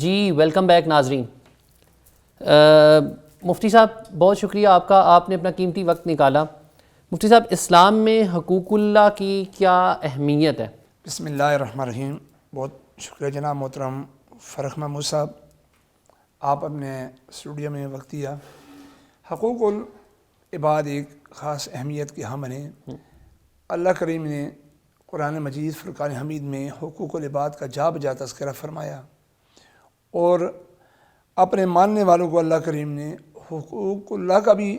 جی welcome back ناظرین. مفتی صاحب بہت شکریہ آپ کا، آپ نے اپنا قیمتی وقت نکالا. مفتی صاحب اسلام میں حقوق اللہ کی کیا اہمیت ہے؟ بسم اللہ الرحمن الرحیم. بہت شکریہ جناب محترم فرخ محمود صاحب، آپ اپنے اسٹوڈیو میں وقت دیا. حقوق العباد ایک خاص اہمیت کے حامل ہیں. اللہ کریم نے قرآن مجید فرقان حمید میں حقوق العباد کا جا بجا تذکرہ فرمایا، اور اپنے ماننے والوں کو اللہ کریم نے حقوق اللہ کا بھی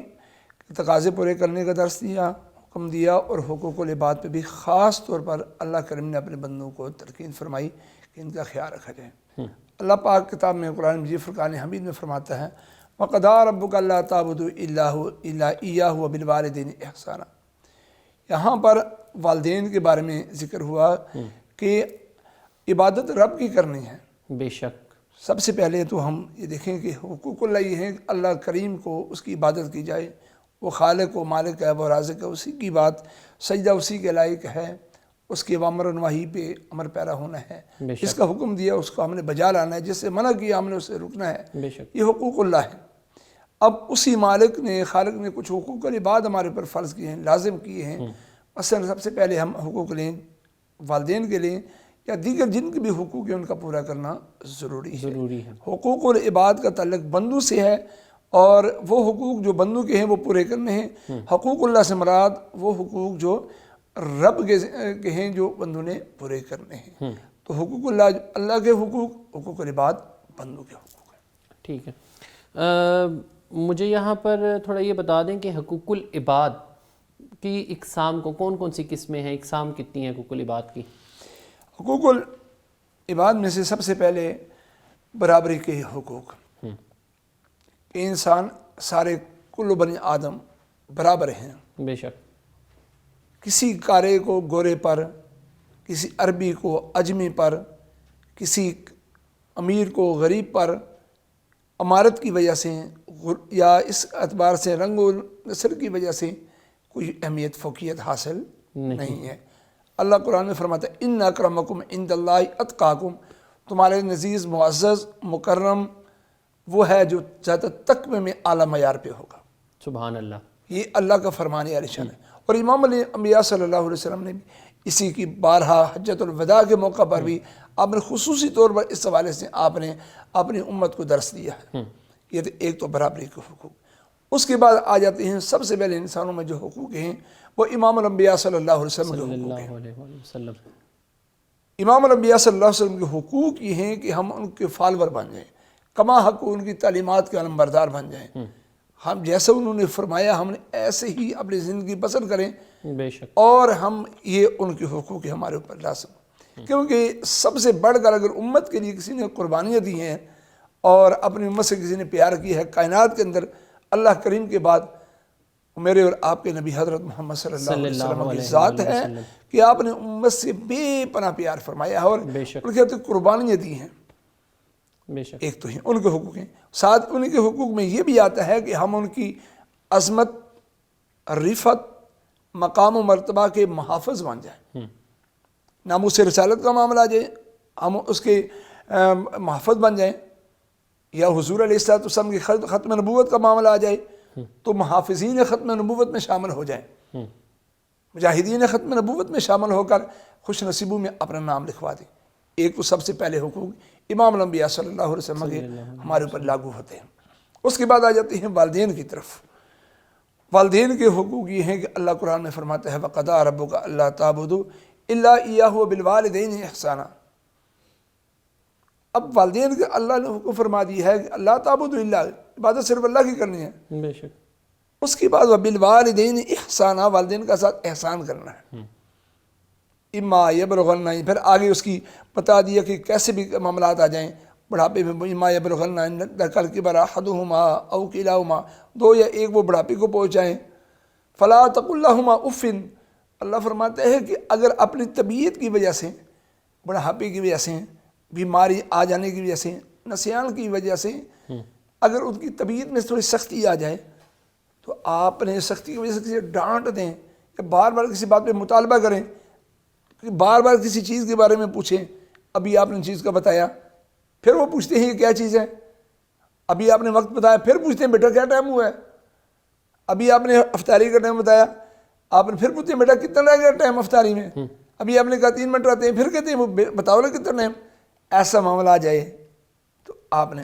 تقاضے پورے کرنے کا درس دیا، حکم دیا، اور حقوق العباد پہ بھی خاص طور پر اللہ کریم نے اپنے بندوں کو تلقین فرمائی کہ ان کا خیال رکھا جائے. اللہ پاک کتاب میں قرآن مجید فرقان حمید میں فرماتا ہے وَقَضَىٰ رَبُّكَ أَلَّا تَعْبُدُوا إِلَّا إِيَّاهُ وَبِالْوَالِدَيْنِ إِحْسَانًا. یہاں پر والدین کے بارے میں ذکر ہوا کہ عبادت رب کی کرنی ہے. بے شک. سب سے پہلے تو ہم یہ دیکھیں کہ حقوق اللہ یہ ہیں کہ اللہ کریم کو اس کی عبادت کی جائے. وہ خالق و مالک ہے، وہ رازق ہے، اسی کی بات سجدہ اسی کے لائق ہے. اس کے اوامر و نواہی پہ امر پیرا ہونا ہے. جس کا حکم دیا اس کو ہم نے بجا لانا ہے، جس سے منع کیا ہم نے اسے رکنا ہے. یہ حقوق اللہ ہے. اب اسی مالک نے، خالق نے کچھ حقوق العباد ہمارے پر فرض کیے ہیں، لازم کیے ہیں. مثلا سب سے پہلے ہم حقوق لیں والدین کے لیں یا دیگر جن کے بھی حقوق ہیں ان کا پورا کرنا ضروری ہے. حقوق العباد کا تعلق بندوں سے ہے، اور وہ حقوق جو بندوں کے ہیں وہ پورے کرنے ہیں. حقوق اللہ سے مراد وہ حقوق جو رب کے ہیں جو بندوں نے پورے کرنے ہیں. تو حقوق اللہ کے حقوق، حقوق العباد بندوں کے حقوق ہیں. ٹھیک ہے. مجھے یہاں پر تھوڑا یہ بتا دیں کہ حقوق العباد کی اقسام کو کون کون سی قسمیں ہیں، اقسام کتنی ہیں حقوق العباد کی؟ حقوق العباد میں سے سب سے پہلے برابری کے حقوق. کہ انسان سارے کل بنی آدم برابر ہیں. بے شک. کسی کارے کو گورے پر، کسی عربی کو اجمی پر، کسی امیر کو غریب پر امارت کی وجہ سے یا اس اعتبار سے رنگ و نسل کی وجہ سے کوئی اہمیت فوقیت حاصل نہیں ہے. اللہ قرآن میں فرماتا ہے ان اکرمکم عند اللہ اتقاکم. تمہارے نزیز معزز مکرم وہ ہے جو زیادہ تقوی میں اعلیٰ معیار پہ ہوگا. سبحان اللہ. یہ اللہ کا فرمان عالی شان ہے. اور امام الانبیاء صلی اللہ علیہ وسلم نے اسی کی بارہا حجۃ الوداع کے موقع پر بھی آپ نے خصوصی طور پر اس حوالے سے آپ نے اپنی امت کو درس دیا ہے. یہ تو ایک تو برابری کے حقوق. اس کے بعد آ جاتے ہیں سب سے پہلے انسانوں میں جو حقوق ہیں وہ امام الانبیاء صلی اللہ علیہ وسلم کے حقوق ہیں. امام الانبیاء صلی اللہ علیہ وسلم کے حقوق یہ ہیں کہ ہم ان کے فالور بن جائیں، کما حق ان کی تعلیمات کے علمبردار بن جائیں. ہم جیسے انہوں نے فرمایا ہم نے ایسے ہی اپنی زندگی بسر کریں. بے شک. اور ہم یہ ان کے حقوق ہمارے اوپر لازم، کیونکہ سب سے بڑھ کر اگر امت کے لیے کسی نے قربانیاں دی ہیں اور اپنی امت سے کسی نے پیار کیا ہے کائنات کے اندر اللہ کریم کے بعد میرے اور آپ کے نبی حضرت محمد صلی اللہ علیہ وسلم کی ذات ہے کہ آپ نے امت سے بے پناہ پیار فرمایا اور ان کے قربانیاں دی ہیں. ایک تو ہیں ان کے حقوق ہیں. ساتھ ان کے حقوق میں یہ بھی آتا ہے کہ ہم ان کی عظمت، رفعت، مقام و مرتبہ کے محافظ بن جائیں. ناموس رسالت کا معاملہ آ جائے ہم اس کے محافظ بن جائیں، یا حضور علیہ السلام کی ختم نبوت کا معاملہ آ جائے تو محافظین ختم نبوت میں شامل ہو جائیں، مجاہدین ختم نبوت میں شامل ہو کر خوش نصیبوں میں اپنا نام لکھوا دیں. ایک تو سب سے پہلے حقوق امام الانبیاء صلی اللہ علیہ وسلم کے ہمارے اوپر لاگو ہوتے ہیں. اس کے بعد آ جاتے ہیں والدین کی طرف. والدین کے حقوق یہ ہیں کہ اللہ قرآن میں فرماتا ہے وَقَضَىٰ رَبُّكَ أَلَّا تَعْبُدُوا إِلَّا إِيَّاهُ وَبِالْوَالِدَيْنِ إِحْسَانًا. اب والدین کے اللہ نے حکم فرما دیا ہے کہ اللہ تعبدوا الا، عبادت صرف اللہ کی کرنی ہے. بے شک. اس کے بعد وَبِالْوَالِدَيْنِ إِحْسَانًا، والدین کا ساتھ احسان کرنا ہے. اما یبلغن، پھر آگے اس کی بتا دیا کہ کیسے بھی معاملات آ جائیں بڑھاپے میں. اما یبلغن عندک الکبر احدہما او کلاہما، دو یا ایک وہ بڑھاپے کو پہنچائیں. فلا تقل لہما اف، اللہ فرماتا ہے کہ اگر اپنی طبیعت کی وجہ سے، بڑھاپے کی وجہ سے، بیماری آ جانے کی وجہ سے، نسیان کی وجہ سے اگر ان کی طبیعت میں تھوڑی سختی آ جائے تو آپ نے سختی کی وجہ سے کسی ڈانٹ دیں یا بار بار کسی بات پہ مطالبہ کریں، بار بار کسی چیز کے بارے میں پوچھیں. ابھی آپ نے چیز کا بتایا پھر وہ پوچھتے ہیں یہ کیا چیز ہے، ابھی آپ نے وقت بتایا، پھر پوچھتے ہیں بیٹا کیا ٹائم ہوا ہے، ابھی آپ نے افطاری کا ٹائم بتایا، آپ نے پھر پوچھتے ہیں بیٹا کتنا رہ گیا ٹائم افطاری میں، ابھی آپ نے کہا 3 منٹ رہتے ہیں، پھر کہتے ہیں وہ بتاؤ نا کتنا ٹائم۔ ایسا معاملہ آ جائے تو آپ نے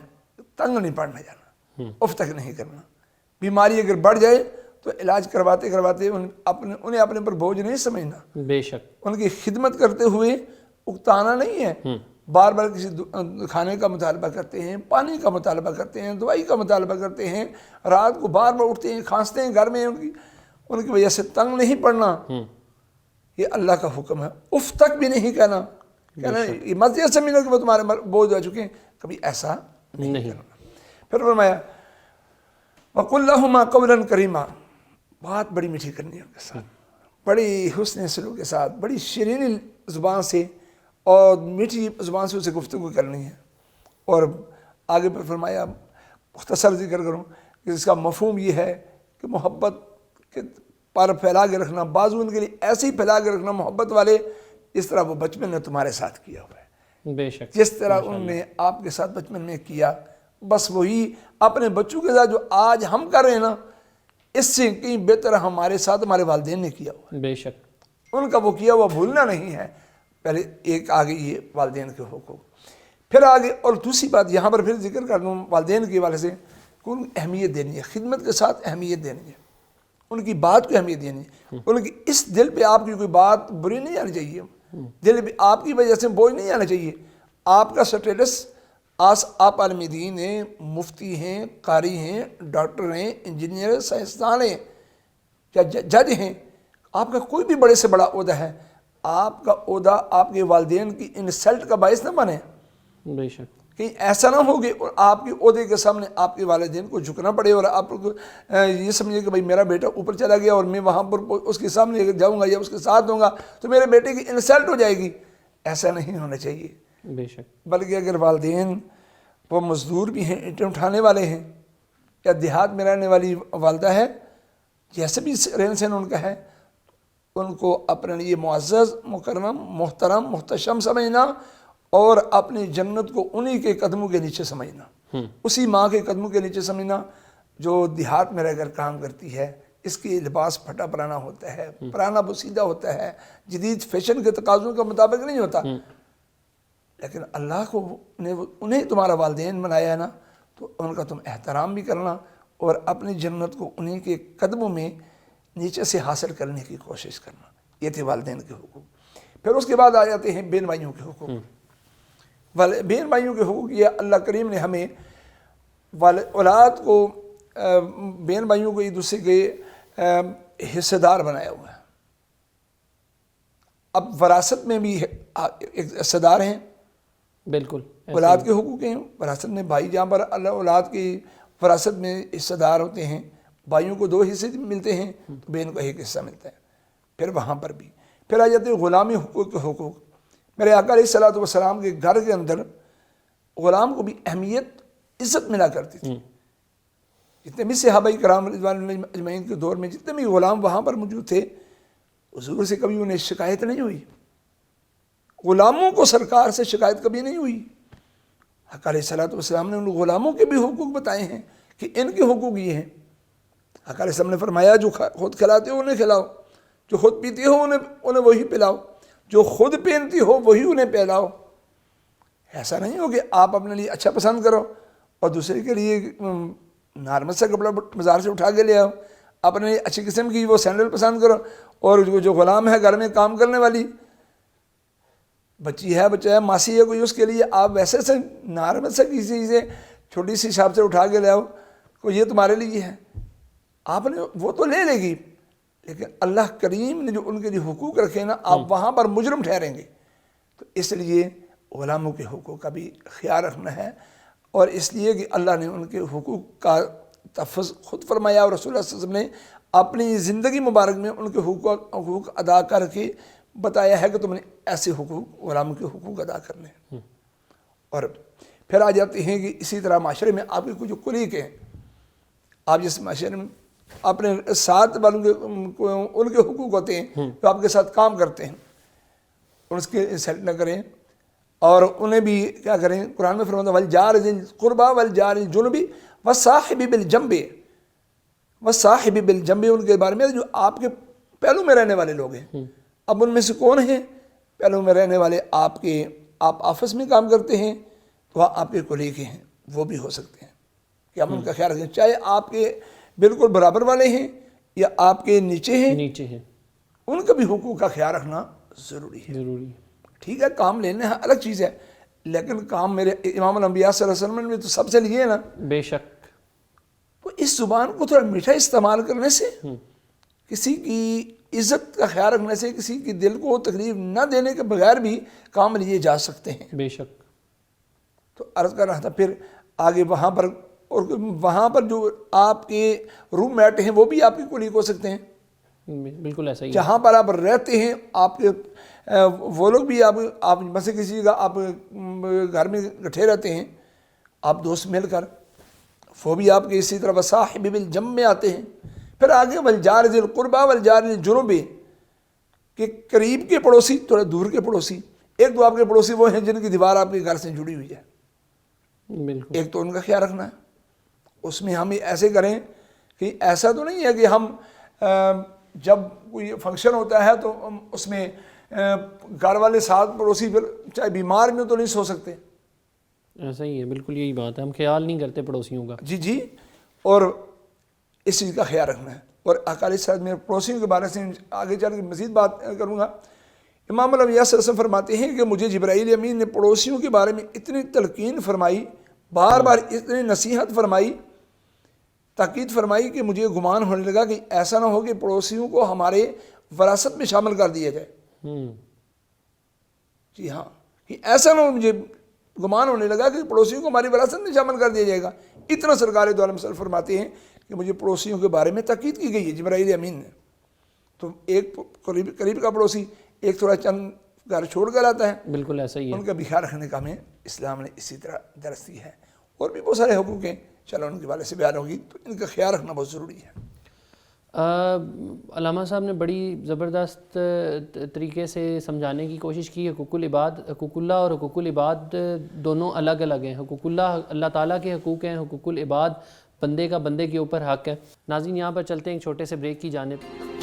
تنگ نہیں پڑنا جانا، اف تک نہیں کرنا۔ بیماری اگر بڑھ جائے تو علاج کرواتے کرواتے انہیں اپنے پر بوجھ نہیں سمجھنا، بے شک، ان کی خدمت کرتے ہوئے اکتانا نہیں ہے، بار بار کسی کھانے کا مطالبہ کرتے ہیں، پانی کا مطالبہ کرتے ہیں، دوائی کا مطالبہ کرتے ہیں، رات کو بار بار اٹھتے ہیں، کھانستے ہیں گھر میں، ان کی وجہ سے تنگ نہیں پڑنا، یہ اللہ کا حکم ہے۔ اف تک بھی نہیں کہنا یہ مت یہ سمجھنا کہ وہ تمہارے بوجھ ہو چکے ہیں، کبھی ایسا نہیں کرنا۔ پھر فرمایا وَقُلْ لَهُمَا قَوْلًا كَرِيمًا، بات بڑی میٹھی کرنی ہے ان کے ساتھ، بڑی حسن سلوک کے ساتھ، بڑی شیرین زبان سے اور میٹھی زبان سے اسے گفتگو کرنی ہے۔ اور آگے پر فرمایا، مختصر ذکر کروں کہ اس کا مفہوم یہ ہے کہ محبت کے پر پھیلا کے رکھنا، بازو ان کے لیے ایسے ہی پھیلا کے رکھنا محبت والے، اس طرح وہ بچپن نے تمہارے ساتھ کیا ہوا ہے، بے شک، جس طرح انہوں نے آپ کے ساتھ بچپن میں کیا، بس وہی اپنے بچوں کے ساتھ جو آج ہم کر رہے ہیں نا، اس سے کہیں بہتر ہمارے ساتھ ہمارے والدین نے کیا ہوا ہے۔ بے شک، ان کا وہ کیا ہوا بھولنا نہیں ہے۔ پہلے ایک آگے یہ والدین کے حقوق، پھر آگے اور دوسری بات یہاں پر پھر ذکر کر لوں والدین کے حوالے سے کہ ان کی اہمیت دینی ہے، خدمت کے ساتھ اہمیت دینی ہے، ان کی بات کو اہمیت دینی ہے، ان کی اس دل پہ آپ کی کوئی بات بری نہیں آنی چاہیے، دل پہ آپ کی وجہ سے بوجھ نہیں آنا چاہیے۔ آپ کا سٹیٹس آپ عالم دین ہیں، مفتی ہیں، قاری ہیں، ڈاکٹر ہیں، انجینئر، سائنسدان ہیں یا جج ہیں، آپ کا کوئی بھی بڑے سے بڑا عہدہ ہے، آپ کا عہدہ آپ کے والدین کی انسلٹ کا باعث نہ بنے، بے شک، کہیں ایسا نہ ہو کہ آپ کے عہدے کے سامنے آپ کے والدین کو جھکنا پڑے اور آپ کو یہ سمجھے کہ بھائی میرا بیٹا اوپر چلا گیا اور میں وہاں پر اس کے سامنے جاؤں گا یا اس کے ساتھ ہوں گا تو میرے بیٹے کی انسلٹ ہو جائے گی، ایسا نہیں ہونا چاہیے۔ بے شک، بلکہ اگر والدین وہ مزدور بھی ہیں، اینٹیں اٹھانے والے ہیں، یا دیہات میں رہنے والی والدہ ہے، جیسے بھی رہن سہن ان کا ہے، ان کو اپنے لیے معزز، مکرم، محترم، محتشم سمجھنا اور اپنی جنت کو انہی کے قدموں کے نیچے سمجھنا، اسی ماں کے قدموں کے نیچے سمجھنا جو دیہات میں رہ کر کام کرتی ہے۔ اس کی لباس پھٹا پرانا ہوتا ہے، پرانا بسیدہ ہوتا ہے، جدید فیشن کے تقاضوں کا مطابق نہیں ہوتا، لیکن اللہ کو انہیں تمہارا والدین بنایا ہے نا، تو ان کا تم احترام بھی کرنا اور اپنی جنت کو انہی کے قدموں میں نیچے سے حاصل کرنے کی کوشش کرنا، یہ تھے والدین کے حقوق۔ پھر اس کے بعد آ جاتے ہیں بہن بھائیوں کے حقوق۔ بہن بھائیوں کے حقوق یہ اللہ کریم نے ہمیں اولاد کو، بہن بھائیوں کو ایک دوسرے کے حصے دار بنایا ہوا ہے۔ اب وراثت میں بھی ایک حصے دار ہیں، بالکل، اولاد کے حقوق ہیں، وراثت میں بھائی جہاں پر اللہ اولاد کی وراثت میں حصہ دار ہوتے ہیں، بھائیوں کو 2 حصے ملتے ہیں تو بہن کو 1 حصہ ملتا ہے۔ پھر وہاں پر بھی پھر آ جاتے ہیں غلامی حقوق کے حقوق۔ میرے آقا علیہ الصلوۃ والسلام کے گھر کے اندر غلام کو بھی اہمیت، عزت ملا کرتی تھی۔ جتنے بھی صحابہ کرام رضوان اللہ اجمعین کے دور میں جتنے بھی غلام وہاں پر موجود تھے، حضور سے کبھی انہیں شکایت نہیں ہوئی، غلاموں کو سرکار سے شکایت کبھی نہیں ہوئی۔ حق علیہ الصلوۃ والسلام نے ان لوگوں کے بھی حقوق بتائے ہیں کہ ان کے حقوق یہ ہیں۔ حق علیہ السلام نے فرمایا جو خود کھلاتے ہو انہیں کھلاؤ، جو خود پیتے ہو انہیں وہی پلاؤ، جو خود پہنتی ہو وہی انہیں پہناؤ۔ ایسا نہیں ہو کہ آپ اپنے لیے اچھا پسند کرو اور دوسرے کے لیے نارمل سا کپڑا بازار سے اٹھا کے لے آؤ، اپنے لیے اچھی قسم کی وہ سینڈل پسند کرو، اور جو غلام ہے گھر میں کام کرنے والی بچی ہے، بچہ ہے، ماسی ہے کوئی، اس کے لیے آپ ویسے سے نارمل سے کسی چیزیں چھوٹی سی شاپ سے اٹھا کے لے آؤ، کوئی یہ تمہارے لیے ہے، آپ نے وہ تو لے لے گی، لیکن اللہ کریم نے جو ان کے لیے حقوق رکھے نا، آپ وہاں پر مجرم ٹھہریں گے۔ تو اس لیے غلاموں کے حقوق کا بھی خیال رکھنا ہے، اور اس لیے کہ اللہ نے ان کے حقوق کا تفظ خود فرمایا اور رسول اللہ صلی اللہ علیہ وسلم نے اپنی زندگی مبارک میں ان کے حقوق ادا کر کے بتایا ہے کہ تم نے ایسے حقوق غلاموں کے حقوق ادا کرنے ہیں۔ اور پھر آ جاتے ہیں کہ اسی طرح معاشرے میں آپ کے کچھ جو کولیگ ہیں، آپ جس معاشرے میں اپنے ساتھ والوں کے ان کے حقوق ہوتے ہیں جو آپ کے ساتھ کام کرتے ہیں، ان کے انسلٹ نہ کریں، اور انہیں بھی کیا کریں، قرآن میں فرماتا ہے والجار ذی القربی والجار الجنب والصاحب بالجنب، والصاحب بالجنب، ان کے بارے میں جو آپ کے پہلو میں رہنے والے لوگ ہیں. اب ان میں سے کون ہیں پہلو میں رہنے والے؟ آپ آفس میں کام کرتے ہیں تو آپ کے کولیگ ہیں، وہ بھی ہو سکتے ہیں کہ ہم ان کا خیال رکھیں، چاہے آپ کے بالکل برابر والے ہیں یا آپ کے نیچے ہیں، ان کا بھی حقوق کا خیال رکھنا ضروری ہے. ٹھیک ہے، کام لینا ہے الگ چیز ہے، لیکن کام میرے امام الانبیاء صلی اللہ علیہ وسلم نے تو سب سے لیے نا. بے شک. تو اس زبان کو تھوڑا میٹھا استعمال کرنے سے، کسی کی عزت کا خیال رکھنے سے، کسی کی دل کو تکلیف نہ دینے کے بغیر بھی کام لیے جا سکتے ہیں. بے شک. تو عرض کر رہا تھا پھر آگے وہاں پر، اور وہاں پر جو آپ کے روم میٹ ہیں وہ بھی آپ کے کولیگ ہو سکتے ہیں. بالکل ایسا ہی جہاں پر آپ رہتے ہیں آپ کے وہ لوگ بھی آپ مثلا کسی کا آپ گھر میں اکٹھے رہتے ہیں، آپ دوست مل کر، وہ بھی آپ کے اسی طرح وصاحب بالجنب میں آتے ہیں. پھر آگے والجار ذی القربی والجار الجنب، کہ قریب کے پڑوسی، تھوڑا دور کے پڑوسی. ایک تو آپ کے پڑوسی وہ ہیں جن کی دیوار آپ کے گھر سے جڑی ہوئی ہے، بالکل. ایک تو ان کا خیال رکھنا ہے. اس میں ہم ایسے کریں کہ ایسا تو نہیں ہے کہ ہم جب کوئی فنکشن ہوتا ہے تو اس میں گھر والے ساتھ پڑوسی پھر چاہے بیمار میں تو نہیں سو سکتے. ایسا ہی ہے، بالکل یہی بات ہے، ہم خیال نہیں کرتے پڑوسیوں کا. جی. اور اس چیز کا خیال رکھنا ہے. اور اکالی صاحب میں پڑوسیوں کے بارے سے آگے چل کے مزید بات کروں گا. امام الانبیاء صلی اللہ علیہ وسلم فرماتے ہیں کہ مجھے جبرائیل امین نے پڑوسیوں کے بارے میں اتنی تلقین فرمائی، بار بار اتنی نصیحت فرمائی، تاکید فرمائی کہ مجھے گمان ہونے لگا کہ ایسا نہ ہو کہ پڑوسیوں کو ہمارے وراثت میں شامل کر دیا جائے. جی ہاں، کہ ایسا نہ ہو، مجھے گمان ہونے لگا کہ پڑوسیوں کو ہماری وراثت میں شامل کر دیا جائے گا. اتنا سرکار دو عالم صلی اللہ علیہ وسلم فرماتے ہیں کہ مجھے پڑوسیوں کے بارے میں تاکید کی گئی ہے جبرائیل امین نے. تو ایک قریب کا پڑوسی ایک تھوڑا چند گھر چھوڑ کر آتا ہے، بالکل ایسا ہی ہے. ان کا بھی خیال رکھنے کا ہمیں اسلام نے اسی طرح درس دی ہے. اور بھی بہت سارے حقوق ہیں، چلو ان کے والے سے بیان ہوگی، تو ان کا خیال رکھنا بہت ضروری ہے. علامہ صاحب نے بڑی زبردست طریقے سے سمجھانے کی کوشش کی. حقوق العباد، حقوق اللہ اور حقوق العباد دونوں الگ الگ ہیں. حقوق اللہ اللہ تعالیٰ کے حقوق ہیں، حقوق العباد بندے کا بندے کے اوپر حق ہے. ناظرین، یہاں پر چلتے ہیں ایک چھوٹے سے بریک کی جانب.